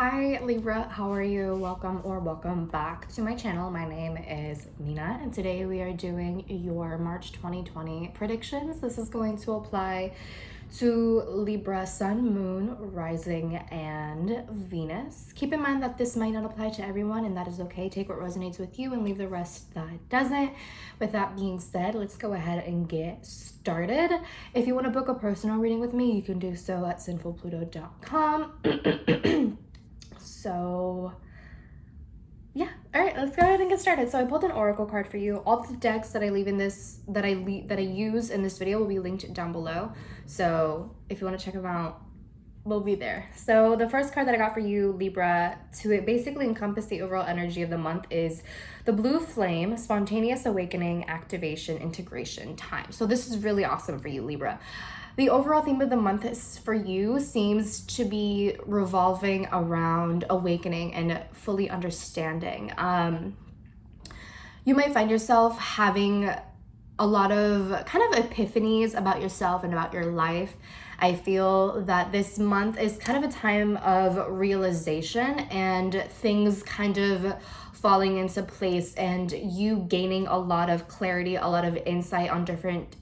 Hi Libra, how are you? Welcome back to my channel. My name is Nina and today we are doing your March 2020 predictions. This is going to apply to Libra, Sun, Moon, Rising, and Venus. Keep in mind that this might not apply to everyone and that is okay. Take what resonates with you and leave the rest that doesn't. With that being said, let's go ahead and get started. If you want to book a personal reading with me, you can do so at sinfulpluto.com. So yeah, all right, let's go ahead and get started. So I pulled an oracle card for you. All the decks that I use in this video will be linked down below. So if you want to check them out, we'll be there. So the first card that I got for you, Libra, to basically encompass the overall energy of the month is the blue flame, spontaneous awakening, activation, integration, time. So this is really awesome for you, Libra. The overall theme of the month for you seems to be revolving around awakening and fully understanding. You might find yourself having a lot of kind of epiphanies about yourself and about your life. I feel that this month is kind of a time of realization and things kind of falling into place and you gaining a lot of clarity, a lot of insight on different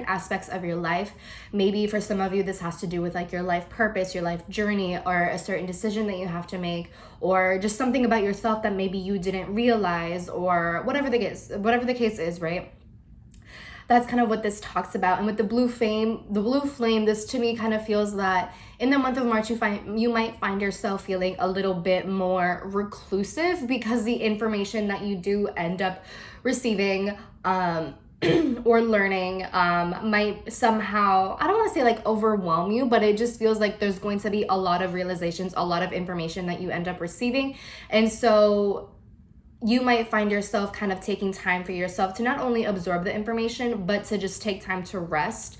aspects of your life. Maybe for some of you, this has to do with like your life purpose, your life journey, or a certain decision that you have to make, or just something about yourself that maybe you didn't realize, or whatever the case is, right? That's kind of what this talks about. And with the blue flame, this to me kind of feels that in the month of March, you might find yourself feeling a little bit more reclusive because the information that you do end up receiving or learning might somehow, I don't want to say like overwhelm you, but it just feels like there's going to be a lot of realizations, a lot of information that you end up receiving. And so you might find yourself kind of taking time for yourself to not only absorb the information, but to just take time to rest.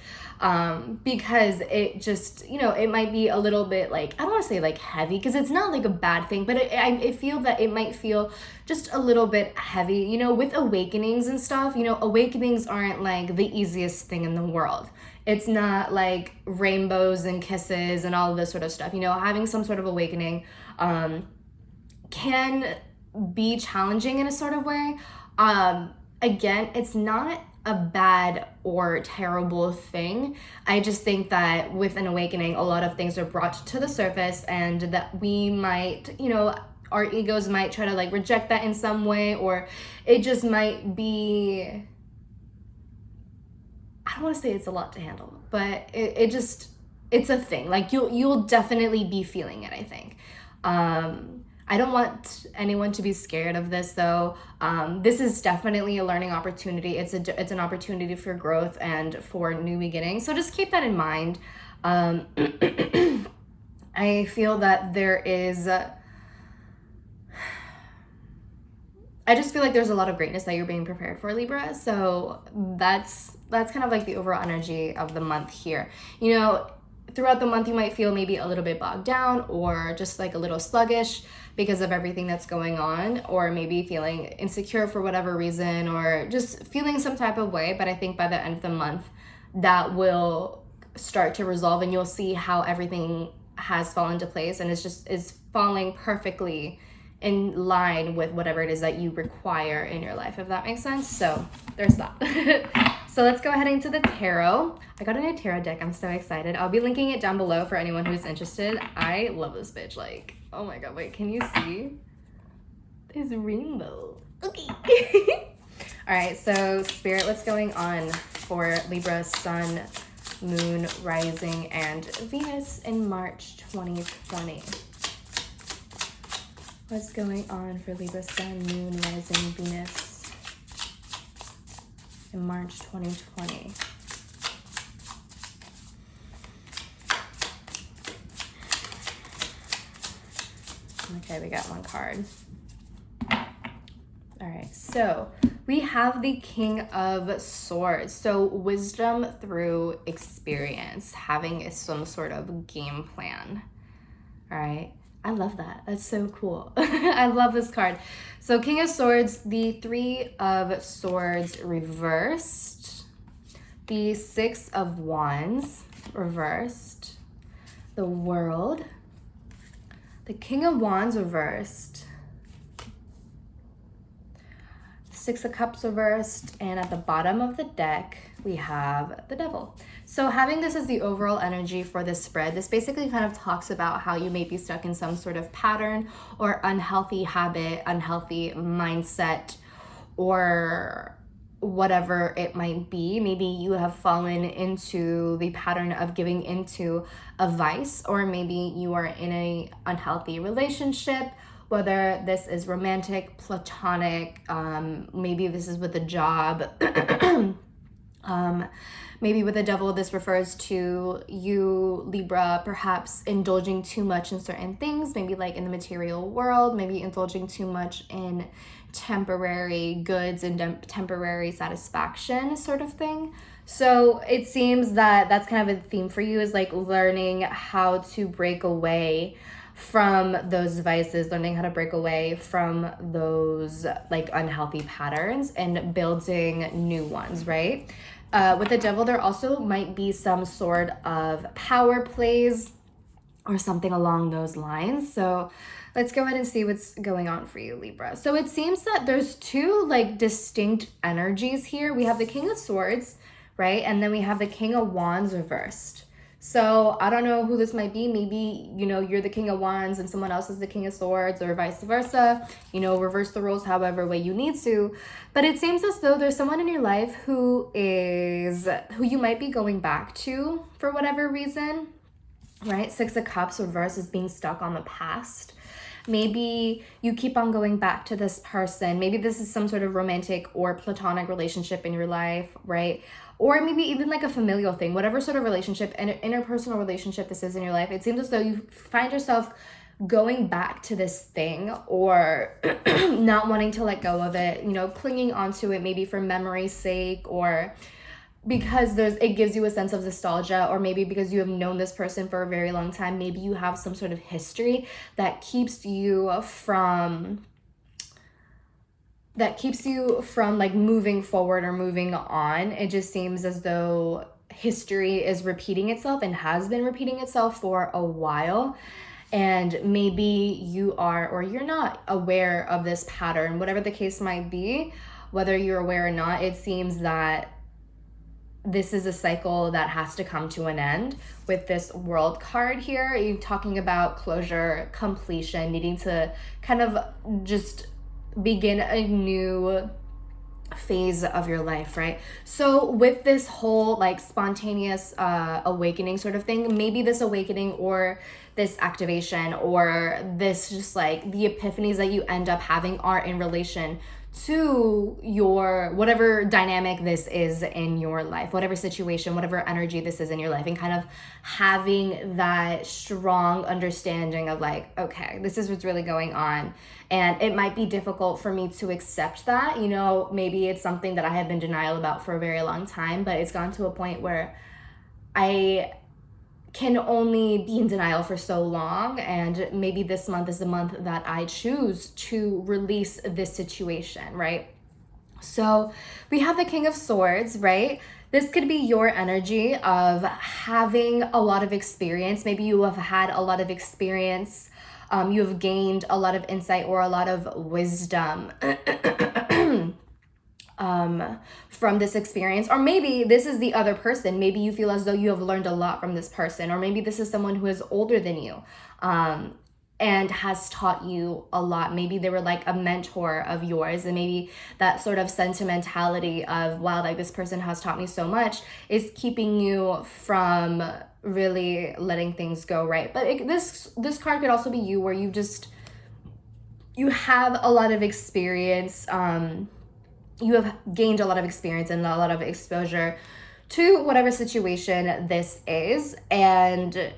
Because it just, it might be a little bit like, I don't want to say like heavy because it's not like a bad thing, but I feel that it might feel just a little bit heavy, with awakenings and stuff. Awakenings aren't like the easiest thing in the world. It's not like rainbows and kisses and all of this sort of stuff. Having some sort of awakening can be challenging in a sort of way. Again, it's not a bad or terrible thing. I just think that with an awakening, a lot of things are brought to the surface and that we might, our egos might try to like reject that in some way, or it just might be, I don't want to say it's a lot to handle, but it's a thing. Like you'll definitely be feeling it, I think. I don't want anyone to be scared of this though. This is definitely a learning opportunity. It's an opportunity for growth and for new beginnings. So just keep that in mind. I feel that I just feel like there's a lot of greatness that you're being prepared for, Libra. So that's kind of like the overall energy of the month here. Throughout the month, you might feel maybe a little bit bogged down or just like a little sluggish because of everything that's going on, or maybe feeling insecure for whatever reason, or just feeling some type of way. But I think by the end of the month, that will start to resolve and you'll see how everything has fallen into place and is falling perfectly in line with whatever it is that you require in your life, if that makes sense. So there's that. So let's go ahead into the tarot. I got a new tarot deck. I'm so excited. I'll be linking it down below for anyone who's interested. I love this bitch. Like, oh my God, wait, can you see? There's a rainbow. Okay. All right, so Spirit, what's going on for Libra, Sun, Moon, Rising, and Venus in March 2020? What's going on for Libra, Sun, Moon, Rising, Venus in March 2020? Okay, we got one card. All right, so we have the King of Swords. So wisdom through experience, having some sort of game plan. All right. I love that. That's so cool. I love this card. So King of Swords, the Three of Swords reversed, the Six of Wands reversed, the World, The King of Wands reversed. Six of Cups reversed, and at the bottom of the deck, we have the Devil. So having this as the overall energy for this spread, this basically kind of talks about how you may be stuck in some sort of pattern or unhealthy habit, unhealthy mindset, or whatever it might be. Maybe you have fallen into the pattern of giving into a vice, or maybe you are in an unhealthy relationship, whether this is romantic, platonic, maybe this is with a job. Maybe with the Devil, this refers to you, Libra, perhaps indulging too much in certain things, maybe like in the material world, maybe indulging too much in temporary goods and temporary satisfaction sort of thing. So it seems that that's kind of a theme for you, is like learning how to break away from those vices, learning how to break away from those like unhealthy patterns and building new ones, right? With the Devil, there also might be some sort of power plays or something along those lines. So let's go ahead and see what's going on for you, Libra. So it seems that there's two like distinct energies here. We have the King of Swords, right? And then we have the King of Wands reversed. So I don't know who this might be. Maybe, you know, you're the King of Wands and someone else is the King of Swords, or vice versa. You know, reverse the roles however way you need to. But it seems as though there's someone in your life who you might be going back to for whatever reason, right? Six of Cups reverse is being stuck on the past. Maybe you keep on going back to this person. Maybe this is some sort of romantic or platonic relationship in your life, right? Or maybe even like a familial thing, whatever sort of relationship, an interpersonal relationship this is in your life. It seems as though you find yourself going back to this thing, or not wanting to let go of it, you know, clinging onto it, maybe for memory's sake, or because it gives you a sense of nostalgia, or maybe because you have known this person for a very long time. Maybe you have some sort of history that keeps you from like moving forward or moving on. It just seems as though history is repeating itself and has been repeating itself for a while. And maybe you are, or you're not aware of this pattern, whatever the case might be, whether you're aware or not. It seems that this is a cycle that has to come to an end. With this World card here, you're talking about closure, completion, needing to kind of just begin a new phase of your life, right? So with this whole like spontaneous awakening sort of thing, maybe this awakening or this activation or this just like the epiphanies that you end up having are in relation to your whatever dynamic this is in your life, whatever situation, whatever energy this is in your life, and kind of having that strong understanding of like, okay, this is what's really going on. And it might be difficult for me to accept that, you know, maybe it's something that I have been in denial about for a very long time, but it's gone to a point where I can only be in denial for so long, and maybe this month is the month that I choose to release this situation, right? So we have the King of Swords, right? This could be your energy of having a lot of experience. Maybe you have had a lot of experience. You have gained a lot of insight or a lot of wisdom from this experience. Or maybe this is the other person. Maybe you feel as though you have learned a lot from this person, or maybe this is someone who is older than you and has taught you a lot. Maybe they were like a mentor of yours, and maybe that sort of sentimentality of, wow, like this person has taught me so much is keeping you from really letting things go, right? But this card could also be you, where you have a lot of experience. You have gained a lot of experience and a lot of exposure to whatever situation this is. And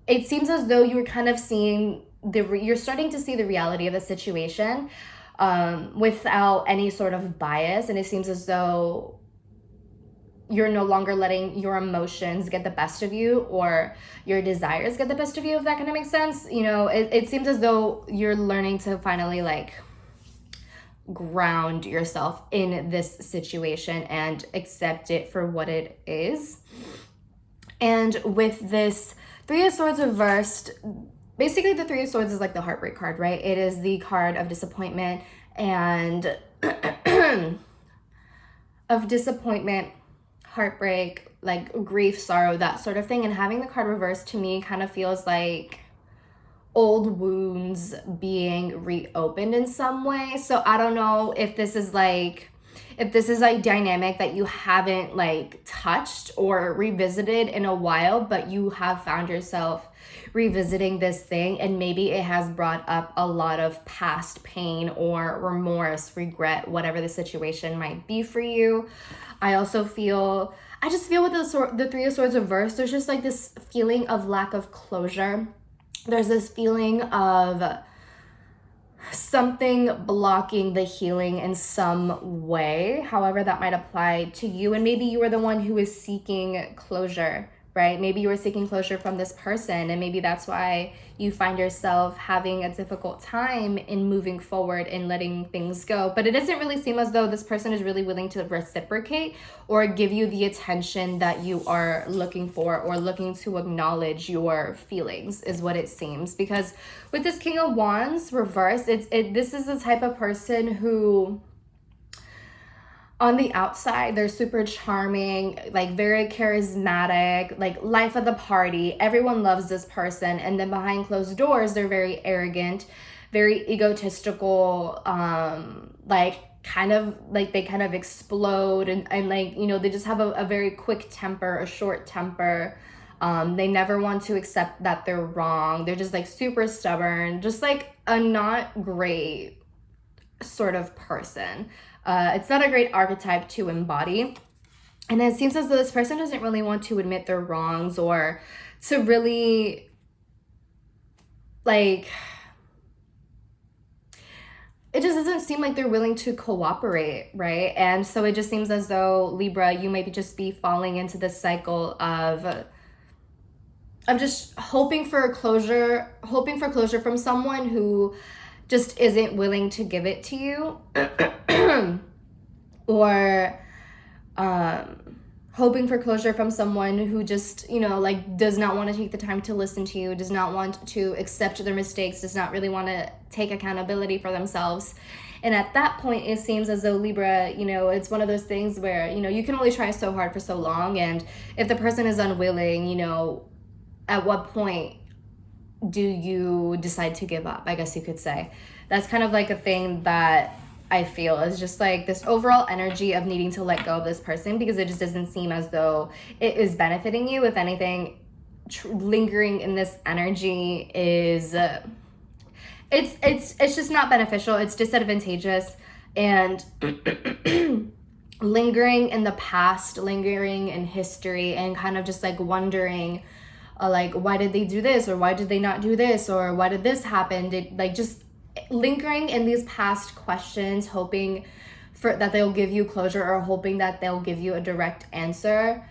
it seems as though you're kind of you're starting to see the reality of the situation without any sort of bias. And it seems as though you're no longer letting your emotions get the best of you, or your desires get the best of you, if that kind of makes sense. You know, it seems as though you're learning to finally like ground yourself in this situation and accept it for what it is. And with this Three of Swords reversed, basically the Three of Swords is like the heartbreak card, right? It is the card of disappointment and of disappointment, heartbreak, like grief, sorrow, that sort of thing. And having the card reversed to me kind of feels like old wounds being reopened in some way. So I don't know if this is like, if this is a dynamic that you haven't like touched or revisited in a while, but you have found yourself revisiting this thing, and maybe it has brought up a lot of past pain or remorse, regret, whatever the situation might be for you. I just feel with the Three of Swords reversed, there's just like this feeling of lack of closure. There's this feeling of something blocking the healing in some way, however that might apply to you. And maybe you were the one who is seeking closure, right? Maybe you were seeking closure from this person, and maybe that's why you find yourself having a difficult time in moving forward and letting things go. But it doesn't really seem as though this person is really willing to reciprocate or give you the attention that you are looking for, or looking to acknowledge your feelings, is what it seems. Because with this King of Wands reversed, this is the type of person who, on the outside, they're super charming, like very charismatic, like life of the party. Everyone loves this person. And then behind closed doors, they're very arrogant, very egotistical, like kind of like they kind of explode, and like, you know, they just have a very quick temper, a short temper. They never want to accept that they're wrong. They're just like super stubborn, just like a not great sort of person. It's not a great archetype to embody. And it seems as though this person doesn't really want to admit their wrongs, or to really, like, it just doesn't seem like they're willing to cooperate, right? And so it just seems as though, Libra, you might just be falling into this cycle of just hoping for closure from someone who just isn't willing to give it to you. Or hoping for closure from someone who just, you know, like does not want to take the time to listen to you, does not want to accept their mistakes, does not really want to take accountability for themselves. And at that point, it seems as though, Libra, you know, it's one of those things where, you know, you can only try so hard for so long. And if the person is unwilling, you know, at what point do you decide to give up? I guess you could say. That's kind of like a thing that I feel is just like this overall energy of needing to let go of this person, because it just doesn't seem as though it is benefiting you. If anything, lingering in this energy is it's just not beneficial. It's disadvantageous. And lingering in the past, lingering in history, and kind of just like wondering, like, why did they do this, or why did they not do this, or why did this happen? Did, like, just lingering in these past questions, hoping for that they'll give you closure, or hoping that they'll give you a direct answer.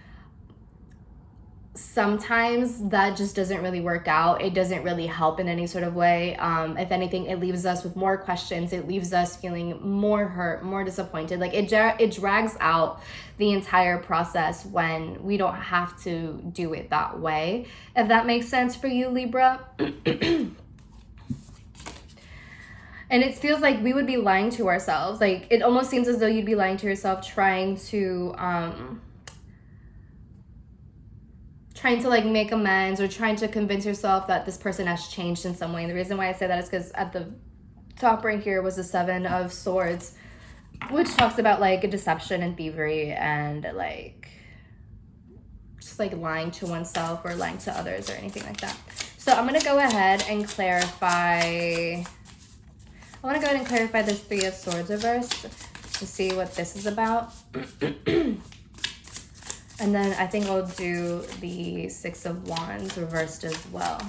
Sometimes that just doesn't really work out. It doesn't really help in any sort of way. If anything, it leaves us with more questions. It leaves us feeling more hurt, more disappointed. Like it drags out the entire process when we don't have to do it that way. If that makes sense for you, Libra. And it feels like we would be lying to ourselves. Like, it almost seems as though you'd be lying to yourself, trying to like make amends, or trying to convince yourself that this person has changed in some way. And the reason why I say that is because at the top right here was the Seven of Swords, which talks about like a deception and thievery, and like just like lying to oneself or lying to others or anything like that. So I'm going to go ahead and clarify. I want to go ahead and clarify this Three of Swords reverse to see what this is about. And then I think I'll do the Six of Wands reversed as well.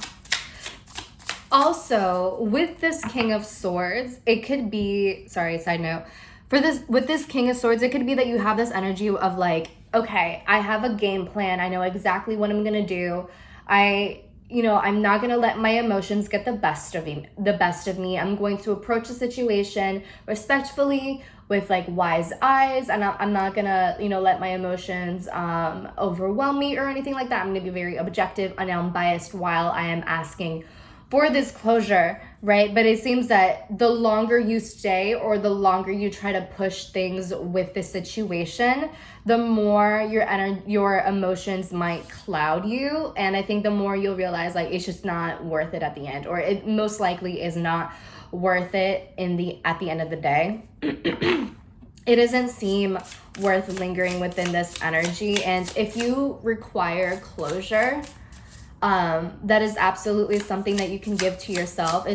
Also, with this King of Swords, it could be, sorry, side note, with this King of Swords, it could be that you have this energy of like, okay, I have a game plan. I know exactly what I'm going to do. I'm not going to let my emotions get the best of me. I'm going to approach the situation respectfully with like wise eyes. And I'm not going to, let my emotions overwhelm me or anything like that. I'm going to be very objective and unbiased while I am asking for this closure, right? But it seems that the longer you stay or the longer you try to push things with the situation, the more your emotions might cloud you. And I think the more you'll realize like it's just not worth it at the end, or it most likely is not worth it at the end of the day. It doesn't seem worth lingering within this energy. And if you require closure, that is absolutely something that you can give to yourself.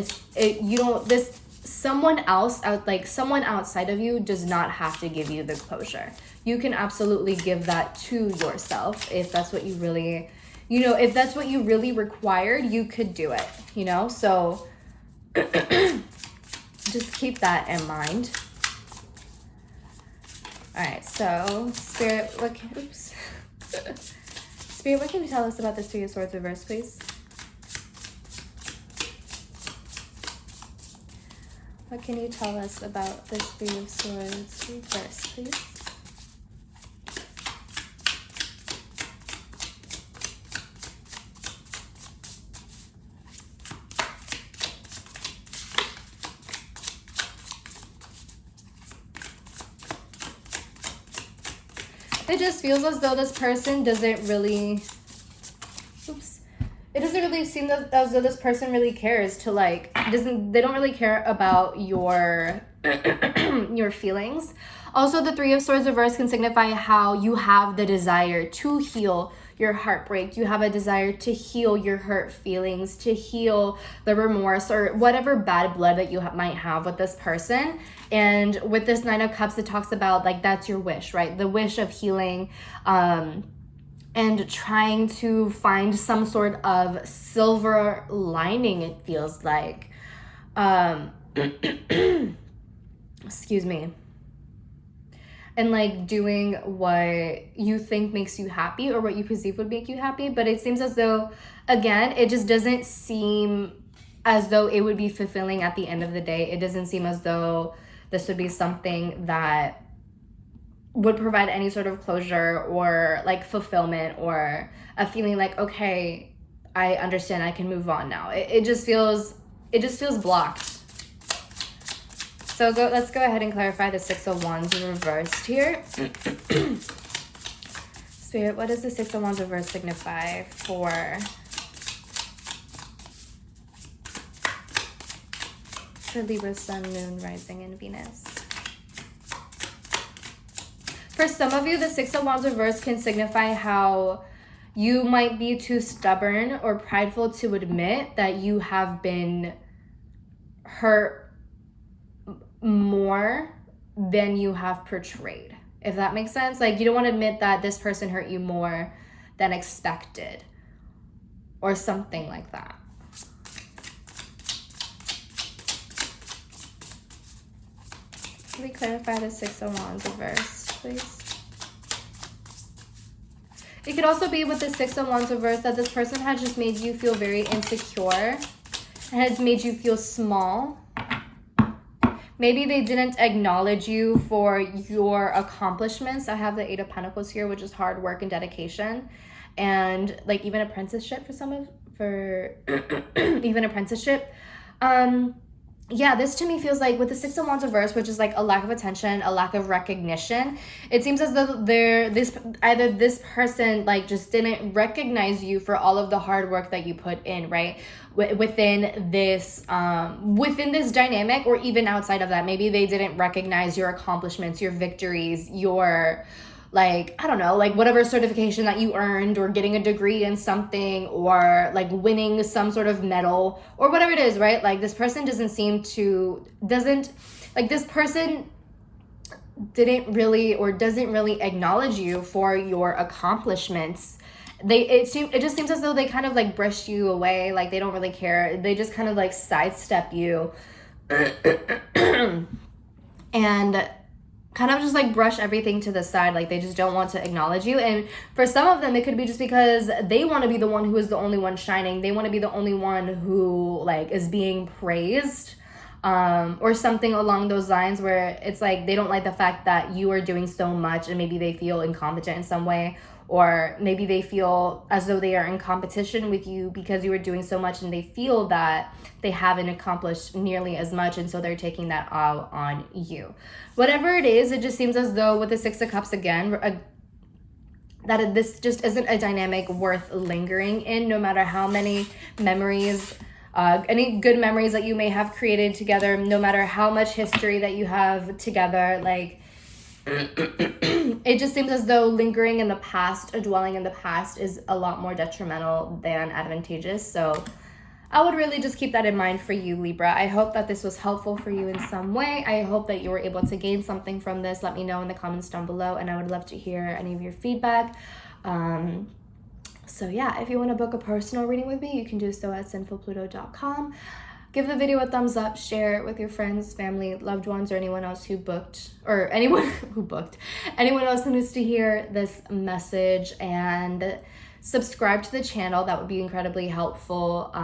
Someone outside of you does not have to give you the closure. You can absolutely give that to yourself if that's what you really, if that's what you really required, you could do it, so just keep that in mind. All right, so Spirit, Spirit, what can you tell us about this Three of Swords reverse, please? What can you tell us about this Three of Swords reverse, please? It just feels as though this person doesn't really, it doesn't really seem as though this person really cares to they don't really care about your, your feelings. Also, the Three of Swords reverse can signify how you have the desire to heal your heartbreak. You have a desire to heal your hurt feelings, to heal the remorse or whatever bad blood that you might have with this person. And with this Nine of Cups, it talks about that's your wish, right? The wish of healing, and trying to find some sort of silver lining, it feels like. Excuse me. And doing what you think makes you happy or what you perceive would make you happy. But it seems as though, again, it just doesn't seem as though it would be fulfilling at the end of the day. It doesn't seem as though this would be something that would provide any sort of closure or fulfillment or a feeling okay, I understand, I can move on now. It just feels blocked. So let's go ahead and clarify the Six of Wands reversed here. Spirit, what does the Six of Wands reversed signify for Libra, Sun, Moon, Rising, and Venus? For some of you, the Six of Wands reversed can signify how you might be too stubborn or prideful to admit that you have been hurt more than you have portrayed, if that makes sense. You don't want to admit that this person hurt you more than expected or something like that. Can we clarify the Six of Wands reverse, please? It could also be with the Six of Wands reverse that this person has just made you feel very insecure, has made you feel small. Maybe they didn't acknowledge you for your accomplishments. I have the Eight of Pentacles here, which is hard work and dedication. And even apprenticeship even apprenticeship. Yeah, this to me feels with the Six of Wands reverse, which is a lack of attention, a lack of recognition. It seems as though either this person just didn't recognize you for all of the hard work that you put in, right? Within this dynamic, or even outside of that. Maybe they didn't recognize your accomplishments, your victories, your I don't know, whatever certification that you earned, or getting a degree in something, or winning some sort of medal, or whatever it is, right? This person this person didn't really or doesn't really acknowledge you for your accomplishments. It just seems as though they kind of brushed you away, they don't really care. They just kind of sidestep you and kind of just brush everything to the side. They just don't want to acknowledge you. And for some of them, it could be just because they want to be the one who is the only one shining. They want to be the only one who is being praised, or something along those lines, where it's they don't like the fact that you are doing so much, and maybe they feel incompetent in some way, or maybe they feel as though they are in competition with you because you are doing so much and they feel that they haven't accomplished nearly as much, and so they're taking that out on you. Whatever it is, it just seems as though with the Six of Cups again, that this just isn't a dynamic worth lingering in, no matter how many memories, any good memories that you may have created together, no matter how much history that you have together. Like, it just seems as though lingering in the past, or dwelling in the past, is a lot more detrimental than advantageous. So I would really just keep that in mind for you, Libra. I hope that this was helpful for you in some way. I hope that you were able to gain something from this. Let me know in the comments down below, and I would love to hear any of your feedback. So yeah, if you want to book a personal reading with me, you can do so at sinfulpluto.com. Give the video a thumbs up, share it with your friends, family, loved ones, or anyone else who booked, or anyone who booked, anyone else who needs to hear this message, and subscribe to the channel. That would be incredibly helpful.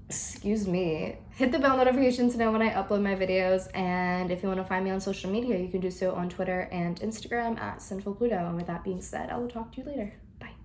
Excuse me. Hit the bell notification to know when I upload my videos, and if you want to find me on social media, you can do so on Twitter and Instagram at Sinfulpluto. And with that being said, I will talk to you later.